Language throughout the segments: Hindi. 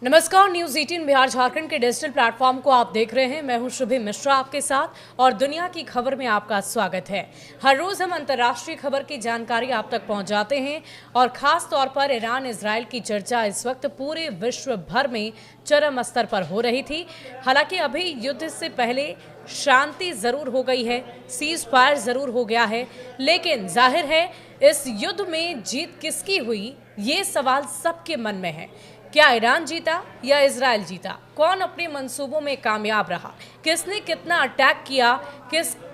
नमस्कार, न्यूज 18 बिहार झारखंड के डिजिटल प्लेटफॉर्म को आप देख रहे हैं। मैं हूं शुभी मिश्रा आपके साथ और दुनिया की खबर में आपका स्वागत है। हर रोज हम अंतर्राष्ट्रीय खबर की जानकारी आप तक पहुंचाते हैं और खास तौर पर ईरान इजराइल की चर्चा इस वक्त पूरे विश्व भर में चरम स्तर पर हो रही थी। हालांकि अभी युद्ध से पहले शांति जरूर हो गई है, सीज फायर जरूर हो गया है, लेकिन जाहिर है इस युद्ध में जीत किसकी हुई, ये सवाल सबके मन में है। क्या ईरान जीता या इजराइल जीता? कौन अपने मंसूबों में कामयाब रहा? किसने कितना अटैक किया?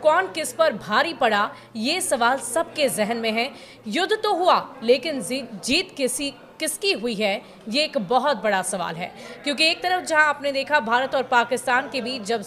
कौन किस पर भारी पड़ा? ये सवाल सबके जहन में है। युद्ध तो हुआ, लेकिन जीत किसकी हुई है, ये एक बहुत बड़ा सवाल है। क्योंकि एक तरफ जहां आपने देखा भारत और पाकिस्तान के बीच जब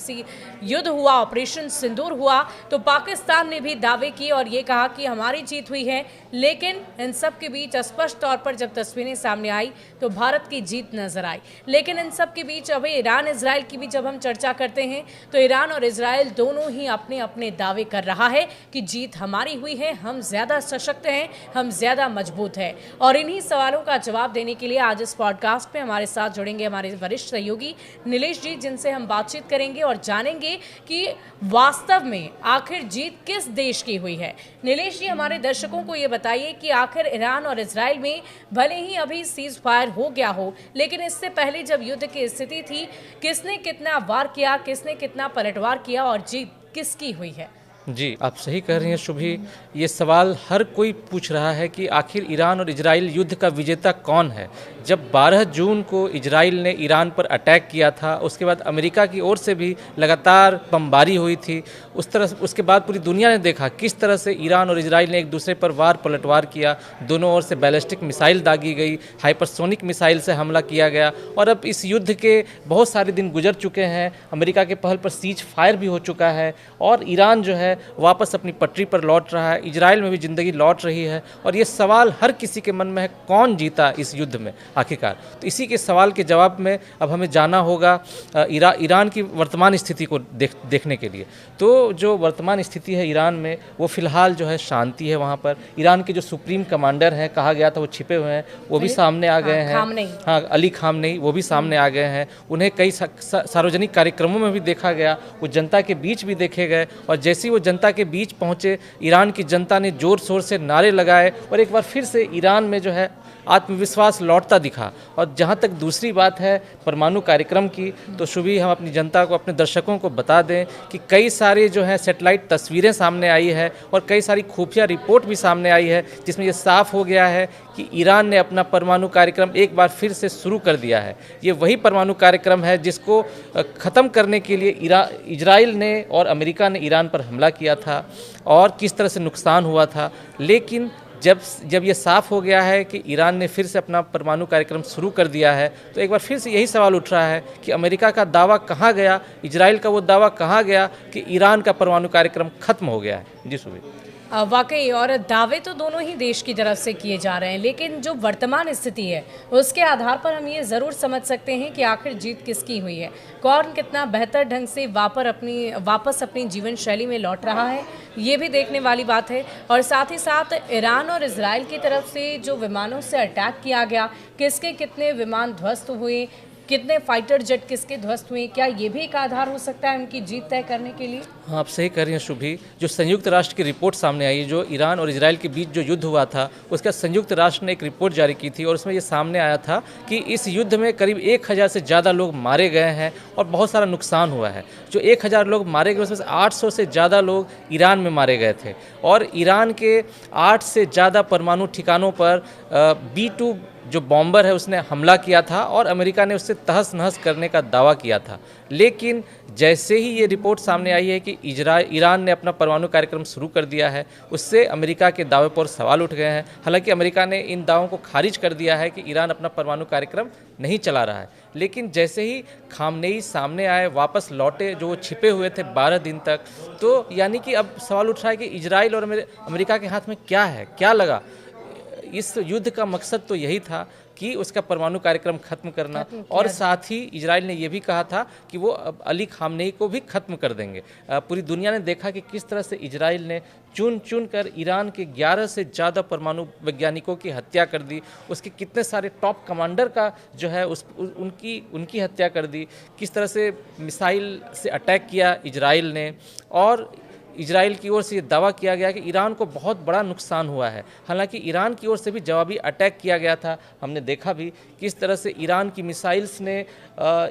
युद्ध हुआ, ऑपरेशन सिंदूर हुआ, तो पाकिस्तान ने भी दावे किए और ये कहा कि हमारी जीत हुई है। लेकिन इन सब के बीच स्पष्ट तौर पर जब तस्वीरें सामने आई तो भारत की जीत नजर आई। लेकिन इन सब के बीच अभी ईरान इजराइल की भी जब हम चर्चा करते हैं तो ईरान और इजराइल दोनों ही अपने अपने दावे कर रहा है कि जीत हमारी हुई है, हम ज्यादा सशक्त हैं, हम ज्यादा मजबूत हैं। और इन्हीं सवालों का जवाब देने के लिए आज इस पॉडकास्ट में हमारे साथ जुड़ेंगे हमारे वरिष्ठ सहयोगी नीलेश जी, जिनसे हम बातचीत करेंगे और जानेंगे कि वास्तव में आखिर जीत किस देश की हुई है। नीलेश जी, हमारे दर्शकों को ये बताइए कि आखिर ईरान और इजराइल में भले ही अभी सीज फायर हो गया हो, लेकिन इससे पहले जब युद्ध की स्थिति थी, किसने कितना वार किया, किसने कितना पलटवार किया और जीत किसकी हुई है? जी, आप सही कह रही हैं शुभी। ये सवाल हर कोई पूछ रहा है कि आखिर ईरान और इजराइल युद्ध का विजेता कौन है। जब 12 जून को इजराइल ने ईरान पर अटैक किया था, उसके बाद अमेरिका की ओर से भी लगातार बमबारी हुई थी। उसके बाद पूरी दुनिया ने देखा किस तरह से ईरान और इजराइल ने एक दूसरे पर वार पलटवार किया। दोनों ओर से बैलिस्टिक मिसाइल दागी गई, हाइपरसोनिक मिसाइल से हमला किया गया और अब इस युद्ध के बहुत सारे दिन गुजर चुके हैं। अमेरिका के पहल पर सीज फायर भी हो चुका है और ईरान जो है वापस अपनी पटरी पर लौट रहा है, इजराइल में भी ज़िंदगी लौट रही है। और ये सवाल हर किसी के मन में है, कौन जीता इस युद्ध में आखिरकार। तो इसी के सवाल के जवाब में अब हमें जाना होगा ईरान की वर्तमान स्थिति को देखने के लिए। तो जो वर्तमान स्थिति है ईरान में, वो फिलहाल जो है शांति है। वहाँ पर ईरान के जो सुप्रीम कमांडर हैं, कहा गया था वो छिपे हुए हैं, वो भी सामने आ गए हैं। हाँ, अली खामनेई, वो भी सामने आ गए हैं। उन्हें कई सार्वजनिक कार्यक्रमों में भी देखा गया, वो जनता के बीच भी देखे गए और जैसे ही वो जनता के बीच पहुंचे, ईरान की जनता ने जोर शोर से नारे लगाए और एक बार फिर से ईरान में जो है आत्मविश्वास लौटता दिखा। और जहां तक दूसरी बात है परमाणु कार्यक्रम की, तो शुभी हम अपनी जनता को, अपने दर्शकों को बता दें कि कई सारी जो है सैटेलाइट तस्वीरें सामने आई है और कई सारी खुफिया रिपोर्ट भी सामने आई है, जिसमें यह साफ हो गया है कि ईरान ने अपना परमाणु कार्यक्रम एक बार फिर से शुरू कर दिया है। ये वही परमाणु कार्यक्रम है जिसको ख़त्म करने के लिए इजराइल ने और अमेरिका ने ईरान पर हमला किया था और किस तरह से नुकसान हुआ था। लेकिन जब ये साफ हो गया है कि ईरान ने फिर से अपना परमाणु कार्यक्रम शुरू कर दिया है, तो एक बार फिर से यही सवाल उठ रहा है कि अमेरिका का दावा कहाँ गया, इजराइल का वो दावा कहाँ गया कि ईरान का परमाणु कार्यक्रम खत्म हो गया है। जी सुबह वाकई, और दावे तो दोनों ही देश की तरफ से किए जा रहे हैं, लेकिन जो वर्तमान स्थिति है उसके आधार पर हम ये ज़रूर समझ सकते हैं कि आखिर जीत किसकी हुई है। कौन कितना बेहतर ढंग से वापस अपनी जीवन शैली में लौट रहा है, ये भी देखने वाली बात है। और साथ ही साथ ईरान और इजराइल की तरफ से जो विमानों से अटैक किया गया, किसके कितने विमान ध्वस्त हुए, कितने फाइटर जेट किसके ध्वस्त हुए, क्या ये भी एक आधार हो सकता है उनकी जीत तय करने के लिए? हाँ, आप सही कह रही हैं शुभी। जो संयुक्त राष्ट्र की रिपोर्ट सामने आई, जो ईरान और इजराइल के बीच जो युद्ध हुआ था, उसका संयुक्त राष्ट्र ने एक रिपोर्ट जारी की थी और उसमें ये सामने आया था कि इस युद्ध में करीब 1000 से ज़्यादा लोग मारे गए हैं और बहुत सारा नुकसान हुआ है। जो 1000 लोग मारे गए, उसमें से 800 से ज़्यादा लोग ईरान में मारे गए थे और ईरान के 8 से ज़्यादा परमाणु ठिकानों पर B-2 जो बॉम्बर है उसने हमला किया था और अमेरिका ने उससे तहस नहस करने का दावा किया था। लेकिन जैसे ही ये रिपोर्ट सामने आई है कि ईरान ने अपना परमाणु कार्यक्रम शुरू कर दिया है, उससे अमेरिका के दावे पर सवाल उठ गए हैं। हालांकि अमेरिका ने इन दावों को खारिज कर दिया है कि ईरान अपना परमाणु कार्यक्रम नहीं चला रहा है। लेकिन जैसे ही खामनेई सामने आए, वापस लौटे, जो वो छिपे हुए थे 12 दिन तक, तो यानी कि अब सवाल उठ रहा है कि इजराइल और अमेरिका के हाथ में क्या है, क्या लगा। इस युद्ध का मकसद तो यही था कि उसका परमाणु कार्यक्रम खत्म करना, और साथ ही इजराइल ने यह भी कहा था कि वो अब अली खामनेई को भी खत्म कर देंगे। पूरी दुनिया ने देखा कि किस तरह से इजराइल ने चुन चुन कर ईरान के 11 से ज़्यादा परमाणु वैज्ञानिकों की हत्या कर दी, उसके कितने सारे टॉप कमांडर का जो है उनकी हत्या कर दी, किस तरह से मिसाइल से अटैक किया इजराइल ने। और इजराइल की ओर से ये दावा किया गया कि ईरान को बहुत बड़ा नुकसान हुआ है। हालांकि ईरान की ओर से भी जवाबी अटैक किया गया था। हमने देखा भी किस तरह से ईरान की मिसाइल्स ने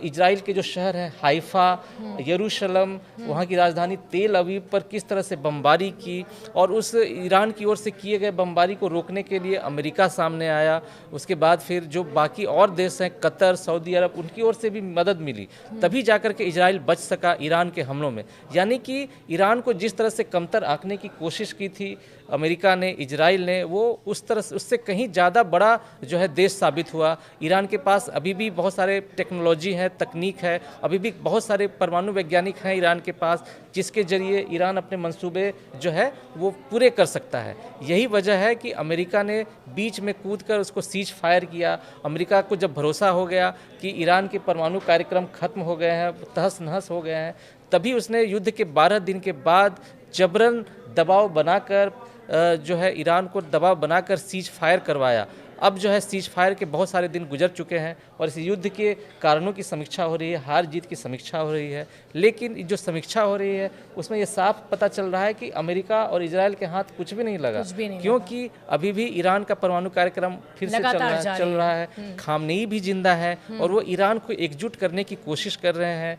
इजराइल के जो शहर हैं हाइफा, यरूशलेम, वहाँ की राजधानी तेल अवीव पर किस तरह से बमबारी की, और उस ईरान की ओर से किए गए बमबारी को रोकने के लिए अमेरिका सामने आया। उसके बाद फिर जो बाकी और देश हैं, कतर, सऊदी अरब, उनकी ओर से भी मदद मिली, तभी जाकर के इजराइल बच सका ईरान के हमलों में। यानी कि ईरान को जिस तरह से कमतर आंकने की कोशिश की थी अमेरिका ने, इजराइल ने, वो उस तरह से उससे कहीं ज़्यादा बड़ा जो है देश साबित हुआ। ईरान के पास अभी भी बहुत सारे टेक्नोलॉजी है, तकनीक है, अभी भी बहुत सारे परमाणु वैज्ञानिक हैं ईरान के पास, जिसके जरिए ईरान अपने मंसूबे जो है वो पूरे कर सकता है। यही वजह है कि अमेरिका ने बीच में कूदकर उसको सीज फायर किया। अमेरिका को जब भरोसा हो गया कि ईरान के परमाणु कार्यक्रम खत्म हो गए हैं, तहस नहस हो गए हैं, तभी उसने युद्ध के 12 दिन के बाद जबरन दबाव बनाकर जो है ईरान को दबाव बनाकर सीज फायर करवाया। अब जो है सीज फायर के बहुत सारे दिन गुजर चुके हैं और इस युद्ध के कारणों की समीक्षा हो रही है, हार जीत की समीक्षा हो रही है। लेकिन जो समीक्षा हो रही है उसमें ये साफ पता चल रहा है कि अमेरिका और इजराइल के हाथ कुछ भी नहीं लगा, क्योंकि अभी भी ईरान का परमाणु कार्यक्रम फिर से चल रहा है। खामनेई भी जिंदा है और वो ईरान को एकजुट करने की कोशिश कर रहे हैं।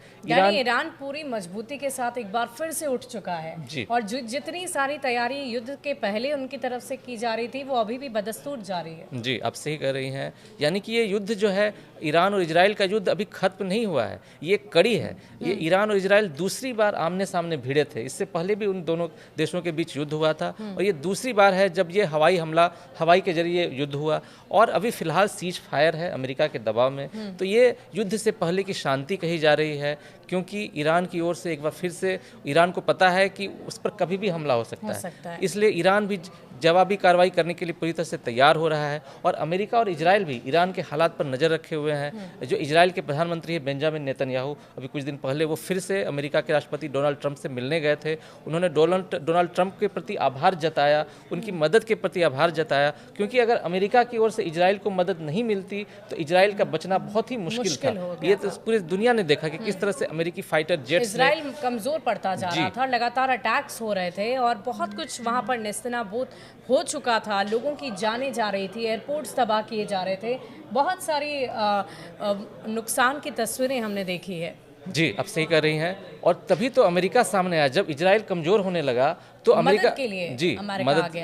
ईरान पूरी मजबूती के साथ एक बार फिर से उठ चुका है और जितनी सारी तैयारी युद्ध के पहले उनकी तरफ से की जा रही थी वो अभी भी बदस्तूर जारी है। जी, आप सही कह रही हैं। यानी कि ये युद्ध जो है ईरान और इजराइल का युद्ध अभी खत्म नहीं हुआ है, ये कड़ी है। ये ईरान और इजराइल दूसरी बार आमने सामने भिड़े थे। इससे पहले भी उन दोनों देशों के बीच युद्ध हुआ था और ये दूसरी बार है जब ये हवाई के जरिए युद्ध हुआ। और अभी फिलहाल सीज फायर है अमेरिका के दबाव में। तो ये युद्ध से पहले की शांति कही जा रही है, क्योंकि ईरान की ओर से एक बार फिर से ईरान को पता है कि उस पर कभी भी हमला हो सकता है। इसलिए ईरान भी जवाबी कार्रवाई करने के लिए पूरी तरह से तैयार हो रहा है और अमेरिका और इजराइल भी ईरान के हालात पर नज़र रखे हुए हैं। जो इजराइल के प्रधानमंत्री हैं बेंजामिन नेतन्याहू, अभी कुछ दिन पहले वो फिर से अमेरिका के राष्ट्रपति डोनाल्ड ट्रंप से मिलने गए थे। उन्होंने डोनाल्ड ट्रंप के प्रति आभार जताया, उनकी मदद के प्रति आभार जताया, क्योंकि अगर अमेरिका की ओर से इजराइल को मदद नहीं मिलती तो इजराइल का बचना बहुत ही मुश्किल था। ये तो पूरी दुनिया ने देखा कि किस तरह से अमेरिकी फाइटर जेट्स इजराइल कमजोर पड़ता जा रहा था, लगातार अटैक्स हो रहे थे और बहुत कुछ वहां पर नेस्तनाबूद हो चुका था। लोगों की जानें जा रही थी, एयरपोर्ट्स तबाह किए जा रहे थे, बहुत सारी नुकसान की तस्वीरें हमने देखी है। जी, आप सही कह रही हैं। और तभी तो अमेरिका सामने आया जब इजराइल कमजोर होने लगा तो अमेरिका मदद के लिए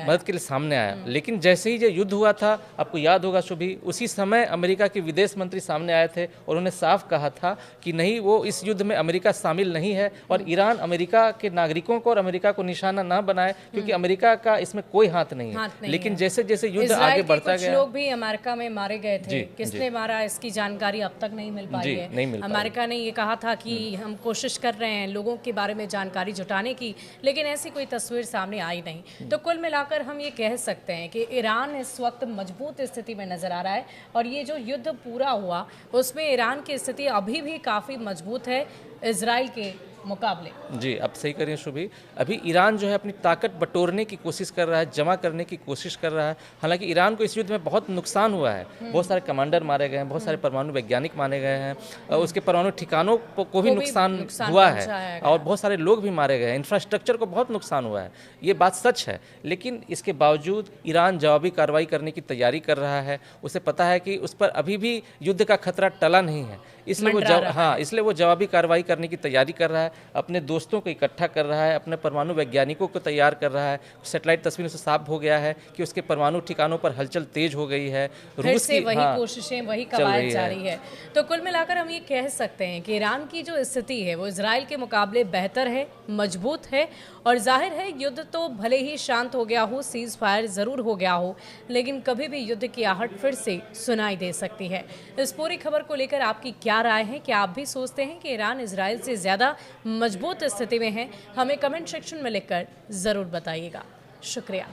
मदद के लिए सामने आया। लेकिन जैसे ही जो युद्ध हुआ था, आपको याद होगा शुभी, उसी समय अमेरिका के विदेश मंत्री सामने आए थे और उन्होंने साफ कहा था कि नहीं, वो इस युद्ध में अमेरिका शामिल नहीं है और ईरान अमेरिका के नागरिकों को और अमेरिका को निशाना ना बनाए, क्योंकि अमेरिका का इसमें कोई हाथ नहीं है। लेकिन जैसे जैसे युद्ध आगे बढ़ता गया, लोग भी अमेरिका में मारे गए थे। किसने मारा इसकी जानकारी अब तक नहीं मिल पाई है। अमेरिका ने ये कहा था कि हम कोशिश कर रहे हैं लोगों के बारे में जानकारी जुटाने की, लेकिन ऐसी कोई तस्वीर सामने आई नहीं। तो कुल मिलाकर हम ये कह सकते हैं कि ईरान इस वक्त मजबूत स्थिति में नजर आ रहा है और ये जो युद्ध पूरा हुआ उसमें ईरान की स्थिति अभी भी काफ़ी मजबूत है इजराइल के मुकाबले। जी, आप सही करिए शुभी। अभी ईरान जो है अपनी ताकत बटोरने की कोशिश कर रहा है, जमा करने की कोशिश कर रहा है। हालांकि ईरान को इस युद्ध में बहुत नुकसान हुआ है, बहुत सारे कमांडर मारे गए हैं, बहुत सारे परमाणु वैज्ञानिक मारे गए हैं, उसके परमाणु ठिकानों को भी नुकसान हुआ है और बहुत सारे लोग भी मारे गए हैं, इंफ्रास्ट्रक्चर को बहुत नुकसान हुआ है। ये बात सच है, लेकिन इसके बावजूद ईरान जवाबी कार्रवाई करने की तैयारी कर रहा है। उसे पता है कि उस पर अभी भी युद्ध का खतरा टला नहीं है, इसलिए वो जवाबी कार्रवाई करने की तैयारी कर रहा है, अपने दोस्तों को इकट्ठा कर रहा है, अपने परमाणु वैज्ञानिकों को तैयार कर रहा है। सैटेलाइट तस्वीरों से साफ हो गया है कि उसके परमाणु ठिकानों पर हलचल तेज हो गई है। रूस की वही कोशिशें, वही कवायद जारी है। तो कुल मिलाकर हम ये कह सकते हैं कि ईरान की जो स्थिति है वो इजराइल के मुकाबले बेहतर है, मजबूत है और जाहिर है युद्ध तो भले ही शांत हो गया हो, सीज फायर ज़रूर हो गया हो, लेकिन कभी भी युद्ध की आहट फिर से सुनाई दे सकती है। इस पूरी खबर को लेकर आपकी क्या राय है? क्या आप भी सोचते हैं कि ईरान इजराइल से ज़्यादा मजबूत स्थिति में है? हमें कमेंट सेक्शन में लिखकर ज़रूर बताइएगा। शुक्रिया।